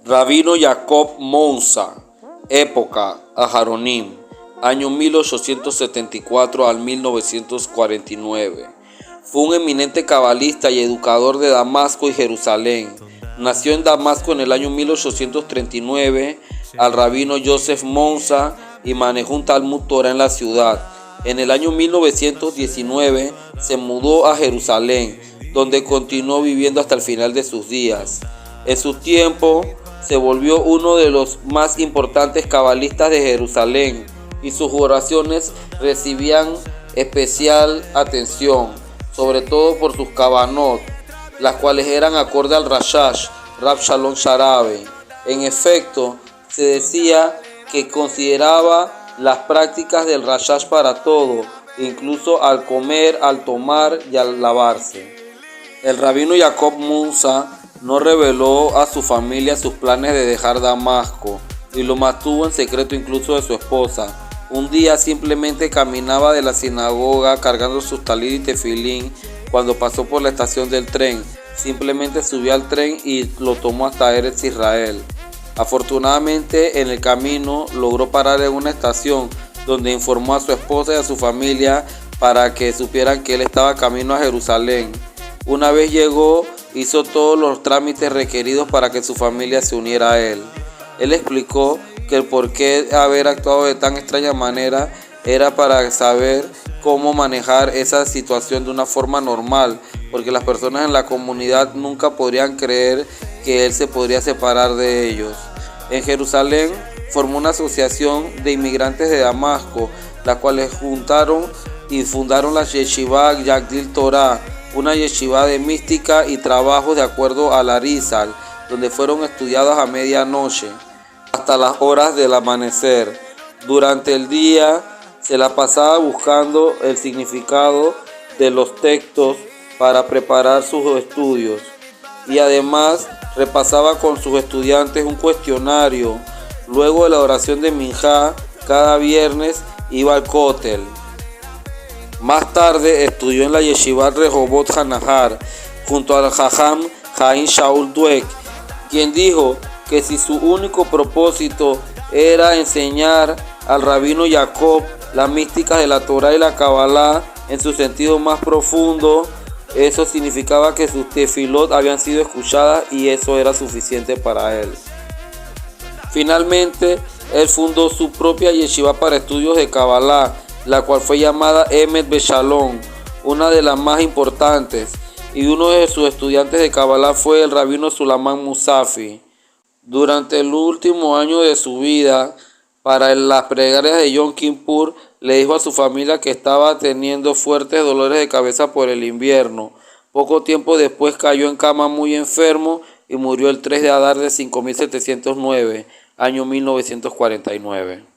Rabino Jacob Monsa, época Aharonim, año 1874 al 1949. Fue un eminente cabalista y educador de Damasco y Jerusalén. Nació en Damasco en el año 1839 al rabino Joseph Monsa y manejó un Talmud Torah en la ciudad. En el año 1919 se mudó a Jerusalén, donde continuó viviendo hasta el final de sus días. En su tiempo se volvió uno de los más importantes cabalistas de Jerusalén y sus oraciones recibían especial atención, sobre todo por sus kavanot, las cuales eran acorde al Rashash, Rab Shalom Sharabe. En efecto, se decía que consideraba las prácticas del Rashash para todo, incluso al comer, al tomar y al lavarse. El rabino Jacob Monsa no reveló a su familia sus planes de dejar Damasco y lo mantuvo en secreto incluso de su esposa. Un día simplemente caminaba de la sinagoga cargando sus talit y tefilín cuando pasó por la estación del tren. Simplemente subió al tren y lo tomó hasta Eretz Israel. Afortunadamente en el camino logró parar en una estación donde informó a su esposa y a su familia para que supieran que él estaba camino a Jerusalén. Una vez llegó, hizo todos los trámites requeridos para que su familia se uniera a él. Él explicó que el porqué de haber actuado de tan extraña manera era para saber cómo manejar esa situación de una forma normal, porque las personas en la comunidad nunca podrían creer que él se podría separar de ellos. En Jerusalén formó una asociación de inmigrantes de Damasco, las cuales juntaron y fundaron la Yeshiva Yagdil Torah, una yeshiva de mística y trabajo de acuerdo al Arizal, donde fueron estudiadas a medianoche hasta las horas del amanecer. Durante el día se la pasaba buscando el significado de los textos para preparar sus estudios y además repasaba con sus estudiantes un cuestionario. Luego de la oración de Minjá, cada viernes iba al Kotel. Más tarde estudió en la Yeshiva Rehobot Hanahar junto al Jajam Jaim Shaul Dweck, quien dijo que si su único propósito era enseñar al rabino Jacob las místicas de la Torah y la Kabbalah en su sentido más profundo, eso significaba que sus tefilot habían sido escuchadas y eso era suficiente para él. Finalmente, él fundó su propia yeshiva para estudios de Kabbalah, la cual fue llamada Emet Beshalom, una de las más importantes, y uno de sus estudiantes de Kabbalah fue el rabino Sulamán Musafi. Durante el último año de su vida, para las plegarias de Yom Kippur, le dijo a su familia que estaba teniendo fuertes dolores de cabeza por el invierno. Poco tiempo después cayó en cama muy enfermo y murió el 3 de Adar de 5709, año 1949.